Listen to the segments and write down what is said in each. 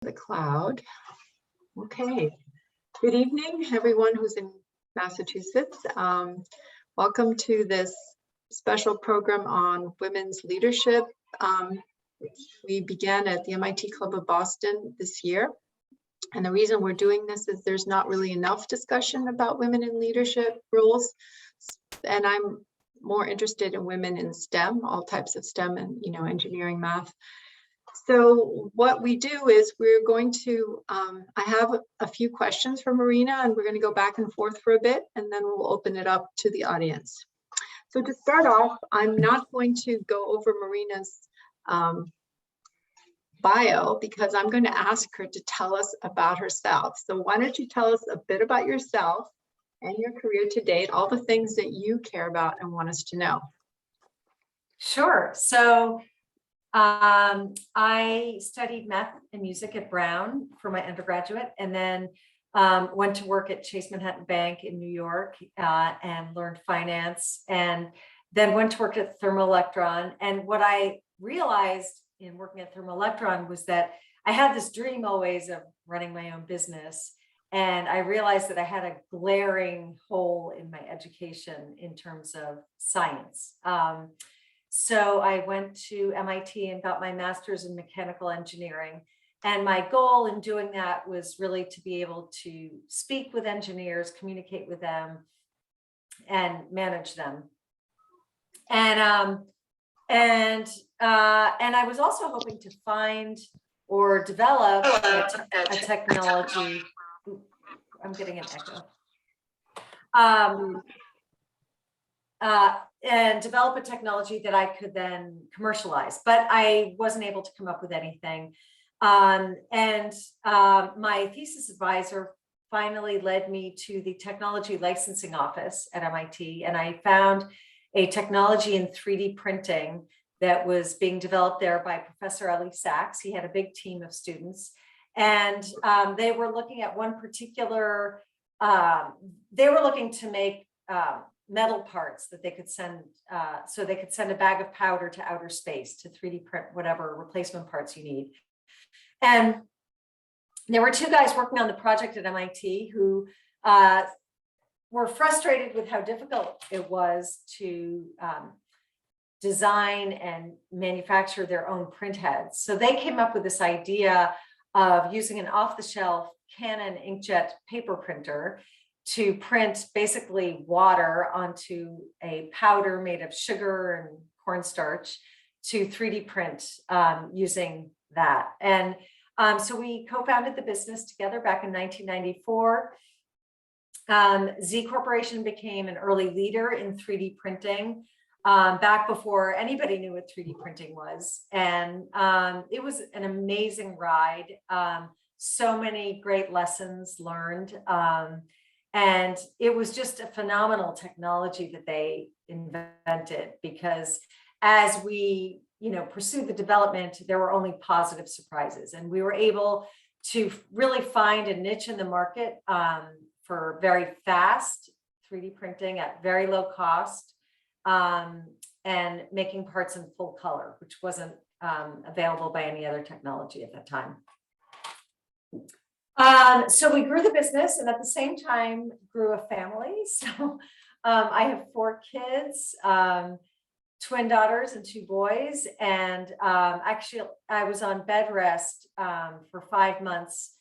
the cloud. Okay. Good evening, everyone who's in Massachusetts. Welcome to this special program on women's leadership. We began at the MIT Club of Boston this year. And the reason we're doing this is there's not really enough discussion about women in leadership roles. And I'm more interested in women in STEM, all types of STEM and, engineering, math. So what we do is we're going to, I have a few questions for Marina, and we're going to go back and forth for a bit, and then we'll open it up to the audience. So to start off, I'm not going to go over Marina's bio because I'm going to ask her to tell us about herself. So why don't you tell us a bit about yourself and your career to date, all the things that you care about and want us to know. Sure. So I studied math and music at Brown for my undergraduate, and then went to work at Chase Manhattan Bank in New York and learned finance, and then went to work at Thermoelectron. And what I realized in working at Thermoelectron was that I had this dream always of running my own business. And I realized that I had a glaring hole in my education in terms of science. So I went to MIT and got my master's in mechanical engineering. And my goal in doing that was really to be able to speak with engineers, communicate with them, and manage them. And I was also hoping to find or develop a technology. I'm getting an echo. And develop a technology that I could then commercialize, but I wasn't able to come up with anything. My thesis advisor finally led me to the technology licensing office at MIT, and I found a technology in 3D printing that was being developed there by Professor Ellie Sachs. He had a big team of students, and they were looking at one particular, they were looking to make metal parts that they could send, so they could send a bag of powder to outer space to 3D print whatever replacement parts you need. And there were two guys working on the project at MIT who were frustrated with how difficult it was to design and manufacture their own print heads. So they came up with this idea of using an off-the-shelf Canon inkjet paper printer to print basically water onto a powder made of sugar and cornstarch to 3D print using that. And so we co-founded the business together back in 1994. Z Corporation became an early leader in 3D printing back before anybody knew what 3D printing was. And it was an amazing ride. So many great lessons learned. And it was just a phenomenal technology that they invented, because as we, pursued the development, there were only positive surprises, and we were able to really find a niche in the market for very fast 3D printing at very low cost, and making parts in full color, which wasn't available by any other technology at that time. So we grew the business, and at the same time grew a family. So I have 4 kids, twin daughters and 2 boys. And actually I was on bed rest for 5 months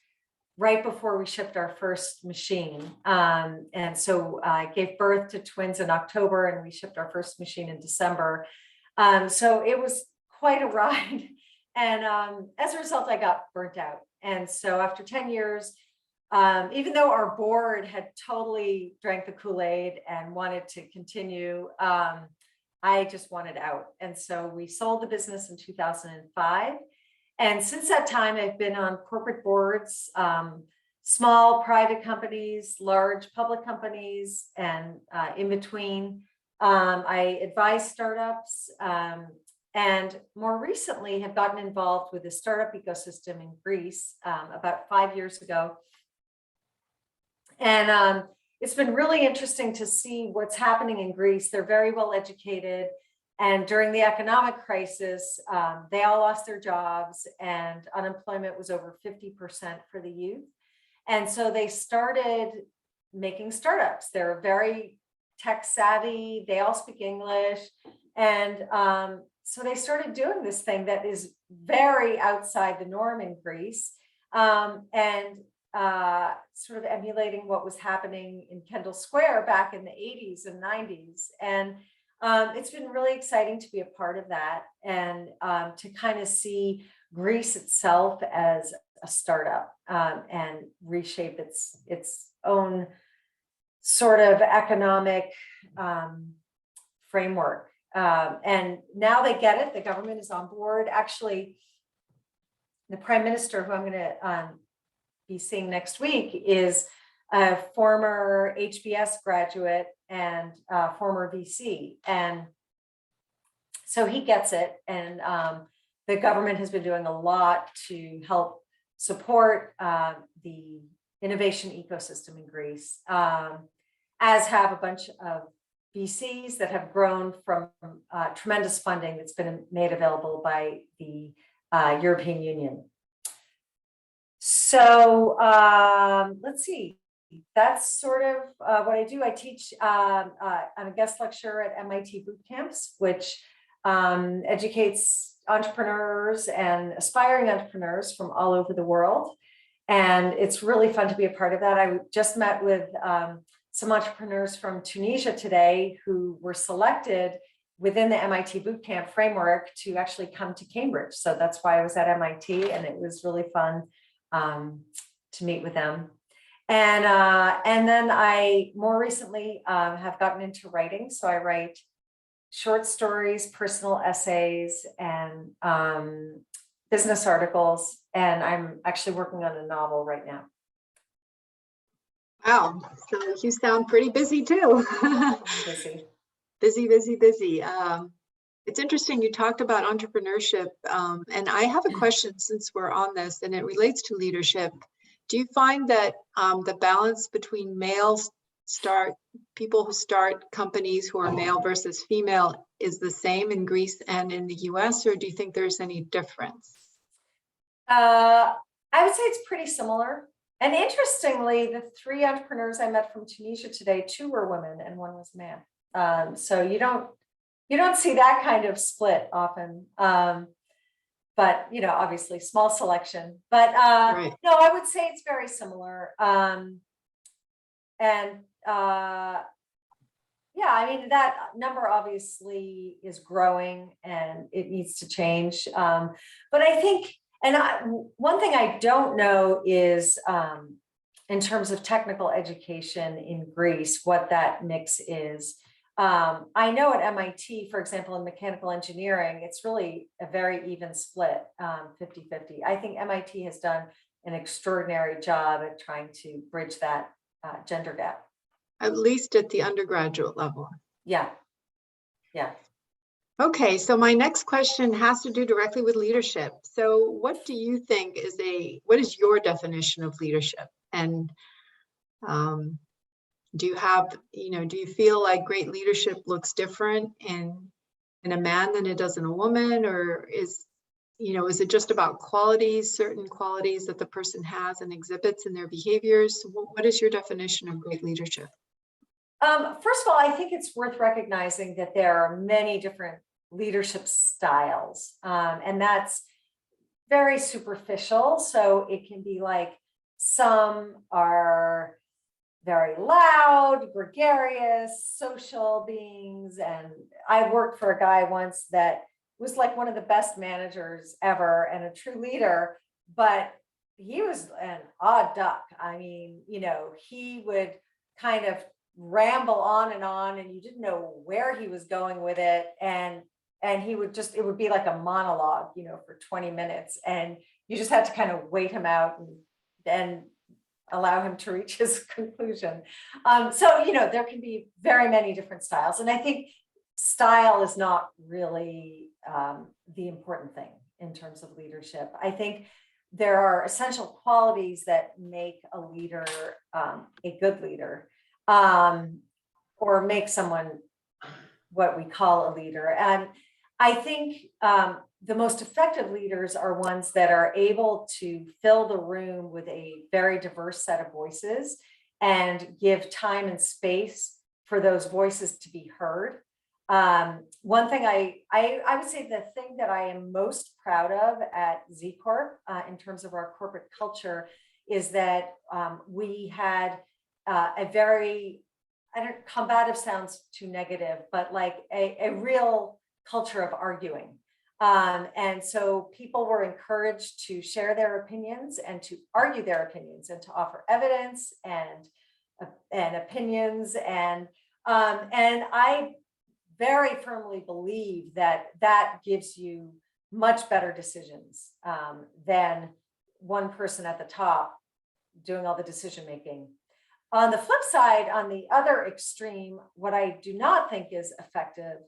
right before we shipped our first machine. And so I gave birth to twins in October, and we shipped our first machine in December. So it was quite a ride. And as a result, I got burnt out. And so after 10 years, even though our board had totally drank the Kool-Aid and wanted to continue, I just wanted out. And so we sold the business in 2005. And since that time, I've been on corporate boards, small private companies, large public companies, and in between. I advise startups, and more recently have gotten involved with the startup ecosystem in Greece about 5 years ago. And it's been really interesting to see what's happening in Greece. They're very well educated. And during the economic crisis, they all lost their jobs and unemployment was over 50% for the youth. And so they started making startups. They're very tech savvy. They all speak English. And so they started doing this thing that is very outside the norm in Greece, and sort of emulating what was happening in Kendall Square back in the 80s and 90s. And it's been really exciting to be a part of that, and to kind of see Greece itself as a startup, and reshape its own sort of economic framework. And now they get it. The government is on board. Actually, the prime minister, who I'm going to be seeing next week, is a former HBS graduate and former VC. And so he gets it. And the government has been doing a lot to help support the innovation ecosystem in Greece, as have a bunch of VCs that have grown from tremendous funding that's been made available by the European Union. So let's see, that's sort of what I do. I teach, I'm a guest lecturer at MIT boot camps, which educates entrepreneurs and aspiring entrepreneurs from all over the world. And it's really fun to be a part of that. I just met with some entrepreneurs from Tunisia today who were selected within the MIT bootcamp framework to actually come to Cambridge. So that's why I was at MIT, and it was really fun to meet with them. And then I more recently have gotten into writing. So I write short stories, personal essays, and business articles. And I'm actually working on a novel right now. Wow, so you sound pretty busy too. Busy. Busy. It's interesting you talked about entrepreneurship, and I have a question since we're on this, and it relates to leadership. Do you find that the balance between people who start companies who are male versus female is the same in Greece and in the US, or do you think there's any difference? I would say it's pretty similar. And interestingly, the 3 entrepreneurs I met from Tunisia today, 2 were women and 1 was a man. So you don't see that kind of split often. But obviously small selection. But Right. No, I would say it's very similar. Yeah, I mean, that number obviously is growing and it needs to change. But I think, one thing I don't know is, in terms of technical education in Greece, what that mix is. I know at MIT, for example, in mechanical engineering, it's really a very even split, 50-50. I think MIT has done an extraordinary job at trying to bridge that gender gap. At least at the undergraduate level. Yeah. Okay, so my next question has to do directly with leadership. So what do you think what is your definition of leadership? And do you feel like great leadership looks different in a man than it does in a woman? Or is it just about certain qualities that the person has and exhibits in their behaviors? What is your definition of great leadership? First of all, I think it's worth recognizing that there are many different leadership styles, and that's very superficial. So it can be like some are very loud, gregarious, social beings. And I worked for a guy once that was like one of the best managers ever and a true leader, but he was an odd duck. I mean, he would kind of ramble on, and you didn't know where he was going with it. And he would it would be like a monologue, for 20 minutes. And you just had to kind of wait him out and allow him to reach his conclusion. So, there can be very many different styles. And I think style is not really the important thing in terms of leadership. I think there are essential qualities that make a leader a good leader, or make someone what we call a leader. And I think the most effective leaders are ones that are able to fill the room with a very diverse set of voices and give time and space for those voices to be heard. One thing I would say the thing that I am most proud of at Z Corp in terms of our corporate culture is that we had a very, combative sounds too negative, but like a real culture of arguing. And so people were encouraged to share their opinions and to argue their opinions and to offer evidence and opinions. And I very firmly believe that that gives you much better decisions than one person at the top doing all the decision making. On the flip side, on the other extreme, what I do not think is effective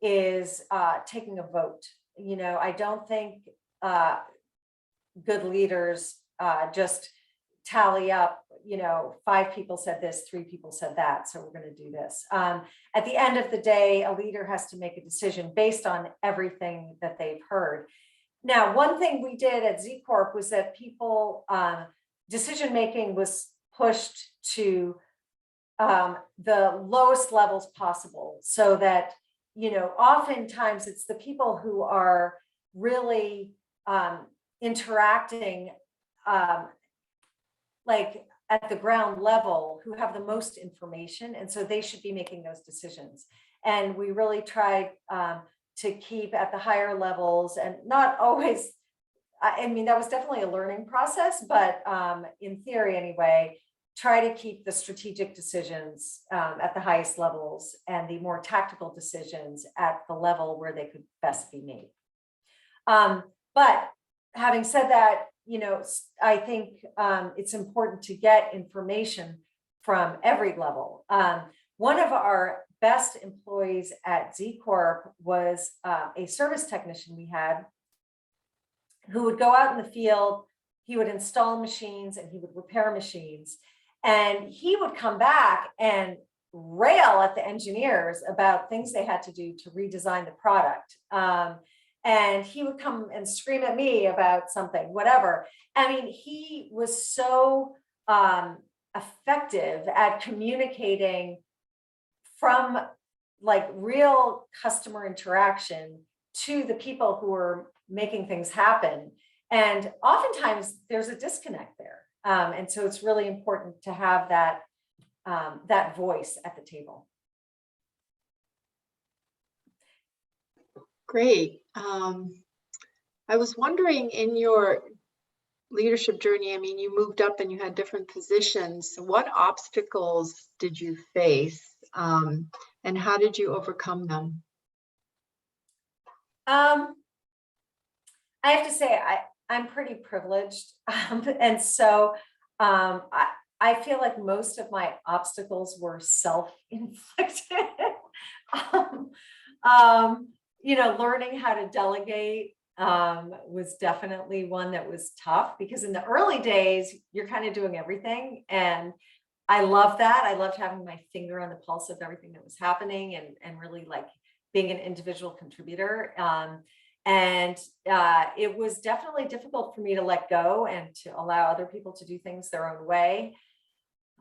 is taking a vote. You know, I don't think good leaders just tally up, you know, 5 people said this, 3 people said that, so we're going to do this. At the end of the day, a leader has to make a decision based on everything that they've heard. Now, one thing we did at Z Corp was that people, decision making was pushed to the lowest levels possible, so that, you know, oftentimes it's the people who are really interacting like at the ground level who have the most information, and so they should be making those decisions. And we really tried to keep at the higher levels, and not always, I mean, that was definitely a learning process, but in theory anyway, try to keep the strategic decisions at the highest levels and the more tactical decisions at the level where they could best be made. But having said that, you know, I think it's important to get information from every level. One of our best employees at Z Corp was a service technician we had who would go out in the field. He would install machines and he would repair machines. And he would come back and rail at the engineers about things they had to do to redesign the product. And he would come and scream at me about something, whatever. I mean, he was so effective at communicating from like real customer interaction to the people who were making things happen. And oftentimes there's a disconnect there. And so it's really important to have that, that voice at the table. Great. I was wondering, in your leadership journey, I mean, you moved up and you had different positions. What obstacles did you face, and how did you overcome them? I have to say, I'm pretty privileged. And so I feel like most of my obstacles were self-inflicted. You know, learning how to delegate was definitely one that was tough, because in the early days, you're kind of doing everything. And I love that. I loved having my finger on the pulse of everything that was happening, and really like being an individual contributor. And it was definitely difficult for me to let go and to allow other people to do things their own way.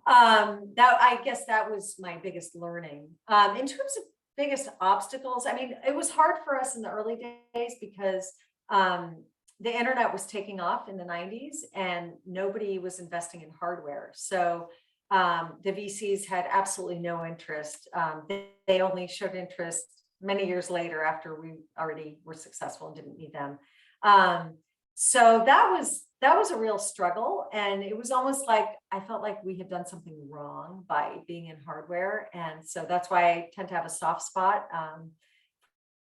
I guess that was my biggest learning. In terms of biggest obstacles, I mean, it was hard for us in the early days because the internet was taking off in the 90s and nobody was investing in hardware. So the VCs had absolutely no interest. They only showed interest many years later after we already were successful and didn't need them. So that was a real struggle. And it was almost like I felt like we had done something wrong by being in hardware. And so that's why I tend to have a soft spot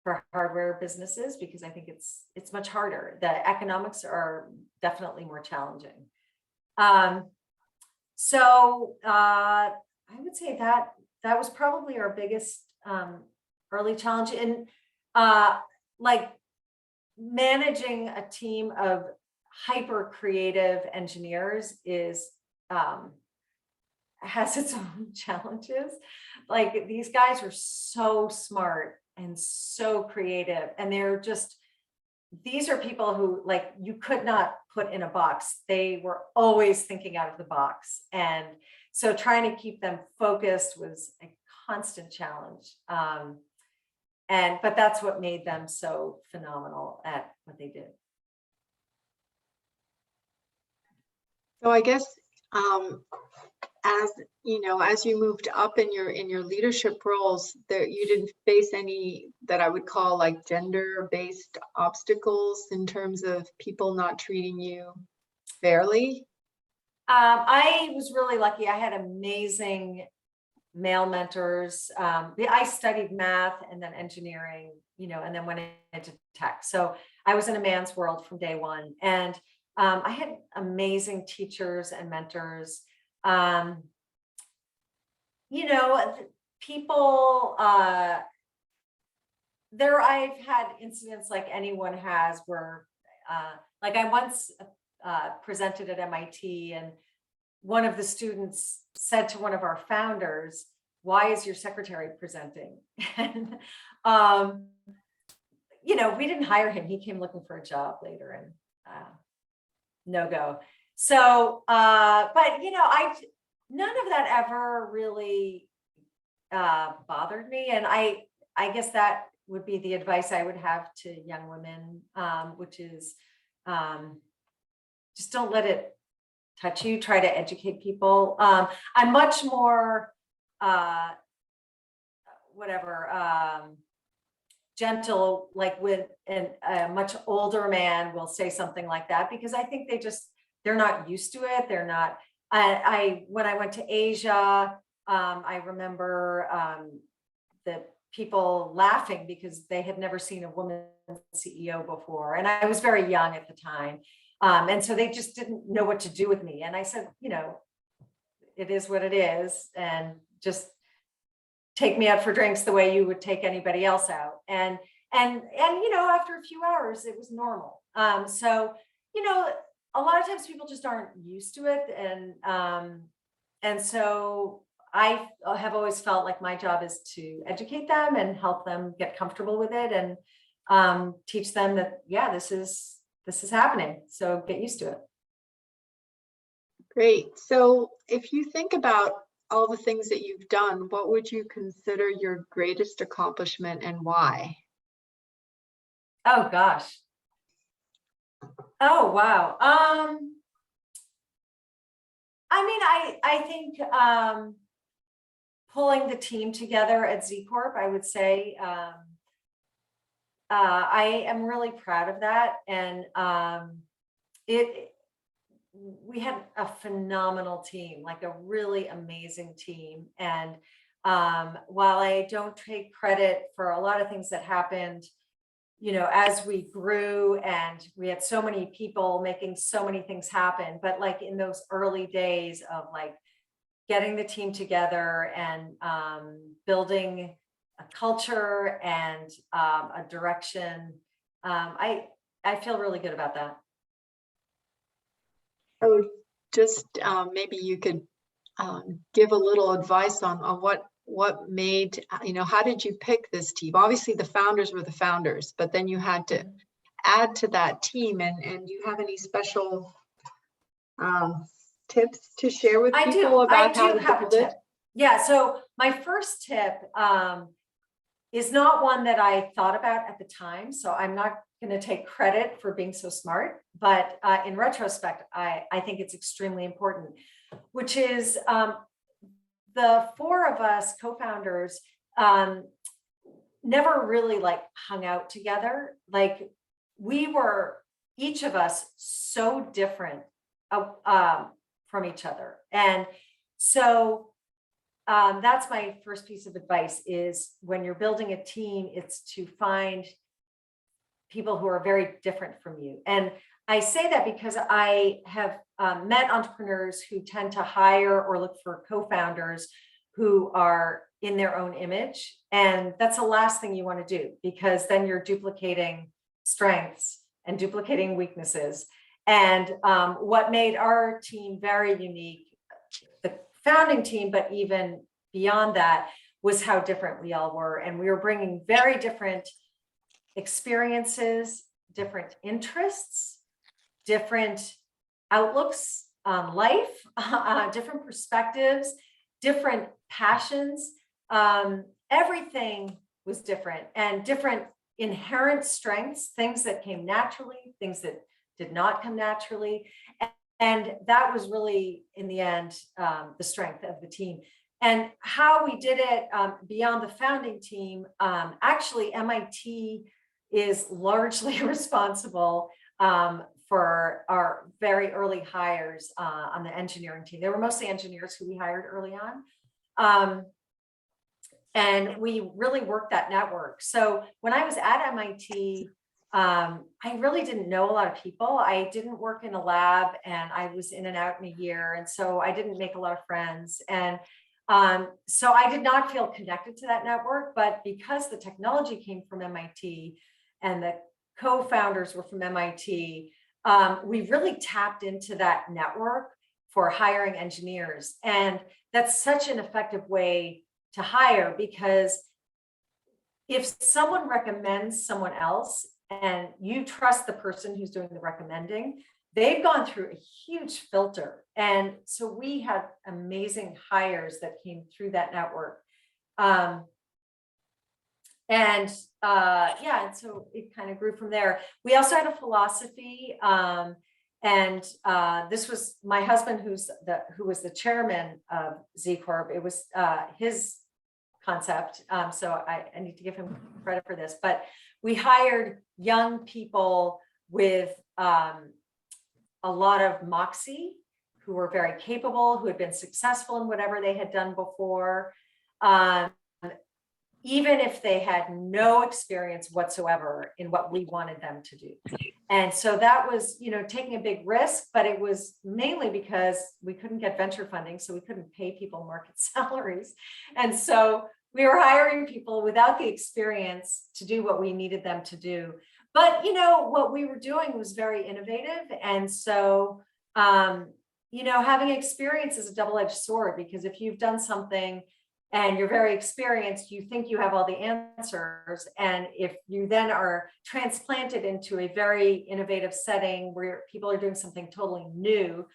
for hardware businesses, because I think it's much harder. The economics are definitely more challenging. So I would say that was probably our biggest early challenge. And like managing a team of hyper creative engineers is has its own challenges. Like these guys are so smart and so creative, and these are people who like you could not put in a box. They were always thinking out of the box. And so trying to keep them focused was a constant challenge. But that's what made them so phenomenal at what they did. So I guess as you know, as you moved up in your leadership roles, there you didn't face any that I would call like gender-based obstacles in terms of people not treating you fairly. I was really lucky. I had amazing male mentors. I studied math and then engineering, and then went into tech. So I was in a man's world from day one. And I had amazing teachers and mentors. People, I've had incidents like anyone has where, like I once presented at MIT, and one of the students said to one of our founders, "Why is your secretary presenting?" And, we didn't hire him. He came looking for a job later, and no go. So, but none of that ever really bothered me. And I guess that would be the advice I would have to young women, which is just don't let it touch you. Try to educate people. I'm much more gentle, like with a much older man will say something like that, because I think they're not used to it. They're not. When I went to Asia, I remember the people laughing because they had never seen a woman CEO before, and I was very young at the time, and so they just didn't know what to do with me. And I said, it is what it is, and just take me out for drinks the way you would take anybody else out. And after a few hours, it was normal. So a lot of times people just aren't used to it, and so I have always felt like my job is to educate them and help them get comfortable with it, and teach them that this is happening. So get used to it. Great. So if you think about all the things that you've done, what would you consider your greatest accomplishment and why? Oh gosh. Oh wow. I think pulling the team together at Z Corp, I would say, I am really proud of that. And we had a phenomenal team, like a really amazing team. And while I don't take credit for a lot of things that happened, as we grew and we had so many people making so many things happen, but like in those early days of like getting the team together and building a culture and a direction, I feel really good about that. So just maybe you could give a little advice on what made, how did you pick this team? Obviously the founders were the founders, but then you had to add to that team, and do you have any special tips to share with people about how to build it? Yeah, so my first tip is not one that I thought about at the time, so I'm not going to take credit for being so smart, but in retrospect, I think it's extremely important, which is the four of us co-founders never really like hung out together. Like we were, each of us, so different from each other. And so that's my first piece of advice, is when you're building a team, it's to find people who are very different from you. And I say that because I have met entrepreneurs who tend to hire or look for co-founders who are in their own image. And that's the last thing you want to do, because then you're duplicating strengths and duplicating weaknesses. And what made our team very unique, the founding team, but even beyond that was how different we all were. And we were bringing very different experiences, different interests, different outlooks on life, different perspectives, different passions. Everything was different, and different inherent strengths, things that came naturally, things that did not come naturally. And that was really, in the end, the strength of the team. And how we did it beyond the founding team, actually MIT is largely responsible for our very early hires on the engineering team. They were mostly engineers who we hired early on. And we really worked that network. So when I was at MIT, I really didn't know a lot of people. I didn't work in a lab, and I was in and out in a year. And so I didn't make a lot of friends. And so I did not feel connected to that network. But because the technology came from MIT and the co-founders were from MIT, we really tapped into that network for hiring engineers. And that's such an effective way to hire, because if someone recommends someone else and you trust the person who's doing the recommending, they've gone through a huge filter. And so we had amazing hires that came through that network. And so it kind of grew from there. We also had a philosophy, and this was my husband, who was the chairman of Z Corp. It was his concept. So I need to give him credit for this, but we hired young people with a lot of moxie, who were very capable, who had been successful in whatever they had done before, even if they had no experience whatsoever in what we wanted them to do. And so that was, taking a big risk, but it was mainly because we couldn't get venture funding, so we couldn't pay people market salaries. And so we were hiring people without the experience to do what we needed them to do. But, what we were doing was very innovative. And so, having experience is a double-edged sword, because if you've done something and you're very experienced, you think you have all the answers. And if you then are transplanted into a very innovative setting where people are doing something totally new,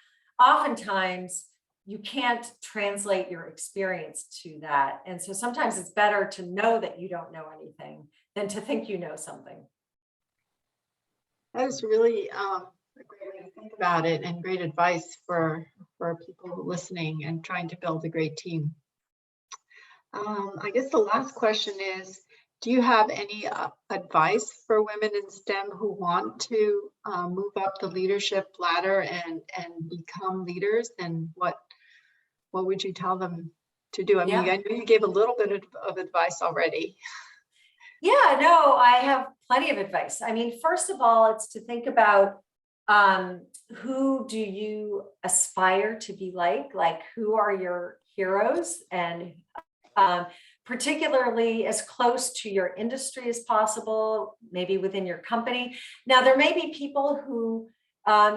oftentimes you can't translate your experience to that. And so sometimes it's better to know that you don't know anything than to think you know something. That is really a great way to think about it, and great advice for people listening and trying to build a great team. I guess the last question is, do you have any advice for women in STEM who want to move up the leadership ladder and become leaders? And what would you tell them to do? I mean, I know you gave a little bit of advice already. Yeah, no, I have plenty of advice. I mean, first of all, it's to think about who do you aspire to be like who are your heroes, and particularly as close to your industry as possible, maybe within your company. Now, there may be people who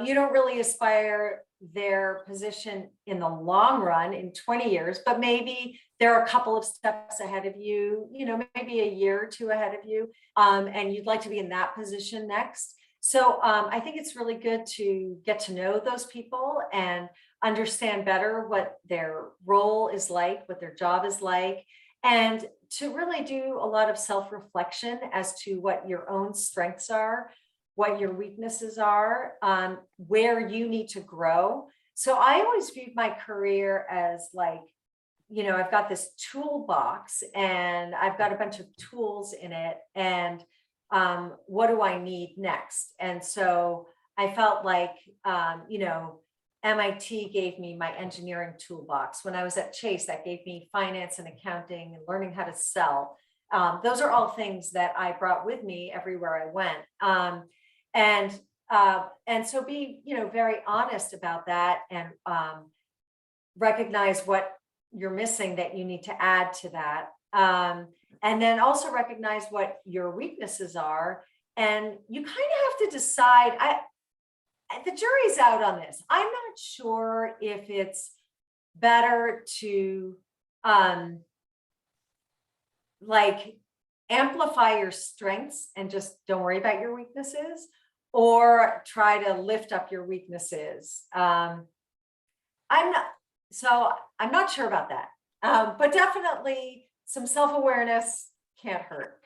you don't really aspire their position in the long run in 20 years, but maybe they're a couple of steps ahead of you, maybe a year or two ahead of you, and you'd like to be in that position next. So I think it's really good to get to know those people and understand better what their role is like, what their job is like, and to really do a lot of self-reflection as to what your own strengths are, what your weaknesses are, where you need to grow. So I always viewed my career as I've got this toolbox and I've got a bunch of tools in it, and what do I need next? And so I felt like, MIT gave me my engineering toolbox. When I was at Chase, that gave me finance and accounting and learning how to sell. Those are all things that I brought with me everywhere I went. And so be, very honest about that, and recognize what you're missing that you need to add to that. And then also recognize what your weaknesses are. And you kind of have to decide, the jury's out on this. I'm not sure if it's better to like amplify your strengths and just don't worry about your weaknesses, or try to lift up your weaknesses? I'm not sure about that. But definitely some self-awareness can't hurt.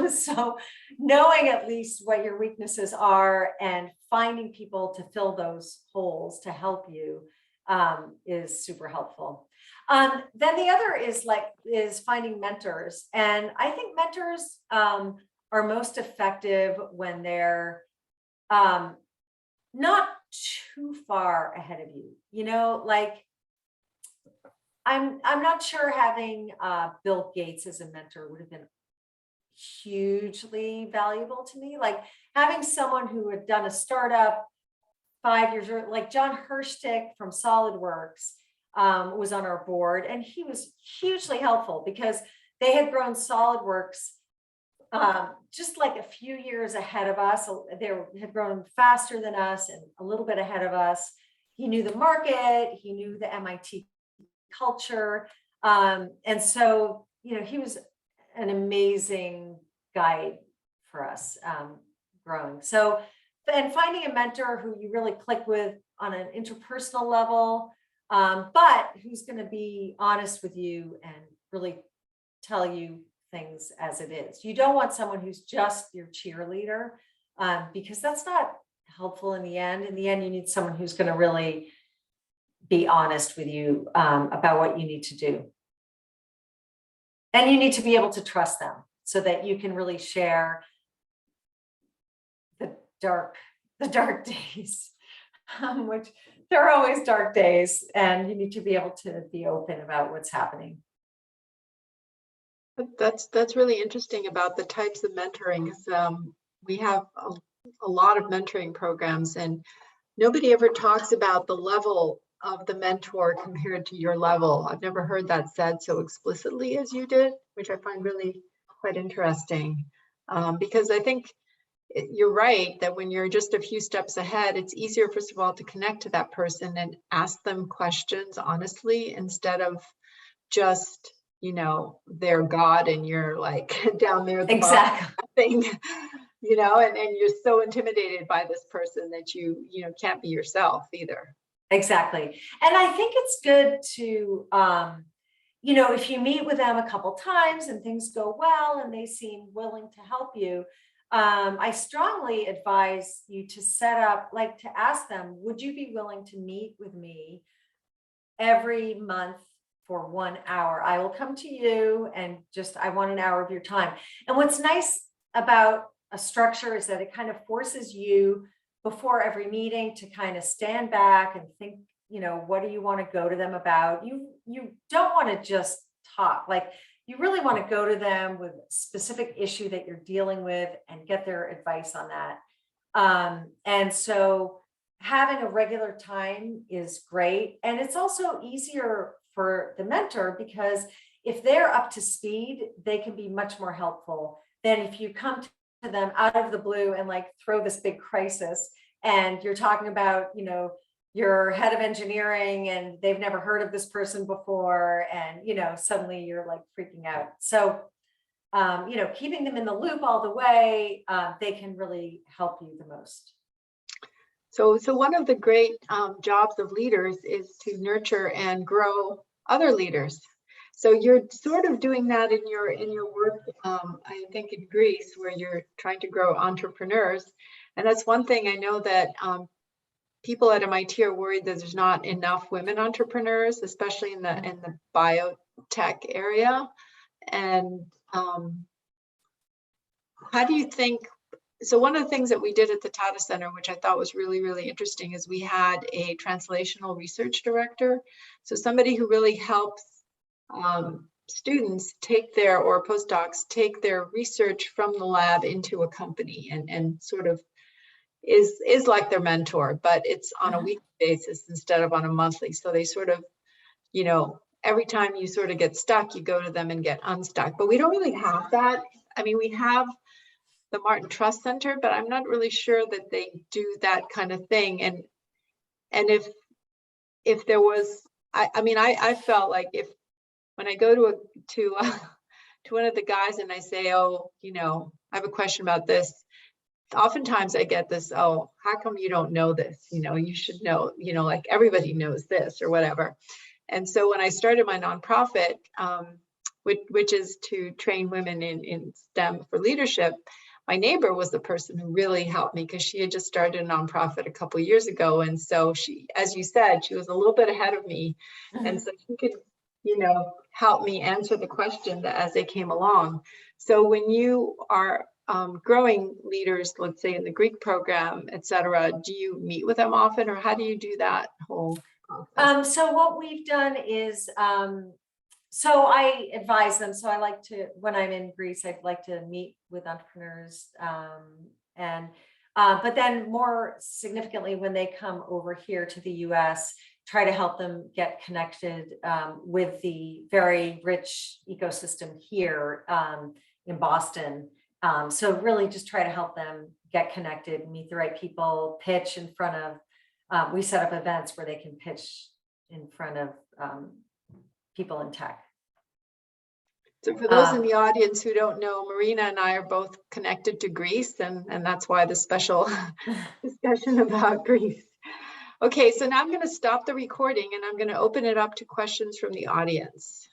So knowing at least what your weaknesses are and finding people to fill those holes to help you is super helpful. Then the other is finding mentors. And I think mentors are most effective when they're not too far ahead of you. You know, like I'm not sure having Bill Gates as a mentor would have been hugely valuable to me. Like having someone who had done a startup 5 years earlier, like John Hirschtick from SolidWorks was on our board, and he was hugely helpful because they had grown SolidWorks just like a few years ahead of us. They had grown faster than us and a little bit ahead of us. He knew the market, he knew the MIT culture. And so, you know, he was an amazing guide for us growing. So, and finding a mentor who you really click with on an interpersonal level, but who's going to be honest with you and really tell you things as it is. You don't want someone who's just your cheerleader, because that's not helpful in the end. In the end, you need someone who's going to really be honest with you about what you need to do. And you need to be able to trust them so that you can really share the dark days, which there are always dark days, and you need to be able to be open about what's happening. That's really interesting about the types of mentoring, because we have a lot of mentoring programs, and nobody ever talks about the level of the mentor compared to your level. I've never heard that said so explicitly as you did, which I find really quite interesting, because I think you're right that when you're just a few steps ahead, it's easier, first of all, to connect to that person and ask them questions honestly, instead of just, you know, they're God and you're like down there at the Exactly. bottom, you know, and you're so intimidated by this person that you can't be yourself either. Exactly. And I think it's good to, you know, if you meet with them a couple times and things go well and they seem willing to help you, I strongly advise you to set up, like to ask them, would you be willing to meet with me every month for 1 hour? I will come to you and I want an hour of your time. And what's nice about a structure is that it kind of forces you before every meeting to kind of stand back and think, you know, what do you want to go to them about? You don't want to just talk. Like, you really want to go to them with a specific issue that you're dealing with and get their advice on that. And so having a regular time is great. And it's also easier for the mentor, because if they're up to speed, they can be much more helpful than if you come to them out of the blue and like throw this big crisis, and you're talking about, you know, your head of engineering and they've never heard of this person before, and, you know, suddenly you're like freaking out. So, you know, keeping them in the loop all the way, they can really help you the most. So one of the great jobs of leaders is to nurture and grow other leaders. So you're sort of doing that in your work, I think in Greece, where you're trying to grow entrepreneurs. And that's one thing I know that people at MIT are worried that there's not enough women entrepreneurs, especially in the biotech area. And how do you think? So one of the things that we did at the Tata Center, which I thought was really, really interesting, is we had a translational research director. So somebody who really helps students or postdocs take their research from the lab into a company, and sort of is like their mentor, but it's on a weekly basis instead of on a monthly. So they sort of, you know, every time you sort of get stuck, you go to them and get unstuck. But we don't really have that. I mean, we have the Martin Trust Center, but I'm not really sure that they do that kind of thing. And if there was, I mean, I felt like when I go to one of the guys and I say, oh, I have a question about this. Oftentimes I get this, oh, how come you don't know this? You should know, like everybody knows this or whatever. And so when I started my nonprofit, which is to train women in STEM for leadership, my neighbor was the person who really helped me because she had just started a nonprofit a couple of years ago. And so she, as you said, she was a little bit ahead of me. And so she could, help me answer the question as they came along. So when you are growing leaders, let's say in the Greek program, et cetera, do you meet with them often, or how do you do that whole process? So what we've done is, so I advise them. So I like to, when I'm in Greece, I'd like to meet with entrepreneurs, but then more significantly, when they come over here to the US, try to help them get connected with the very rich ecosystem here in Boston. So really just try to help them get connected, meet the right people, pitch in front of, we set up events where they can pitch in front of people in tech. So for those in the audience who don't know, Marina and I are both connected to Greece, and that's why the special discussion about Greece. Okay, so now I'm going to stop the recording and I'm going to open it up to questions from the audience.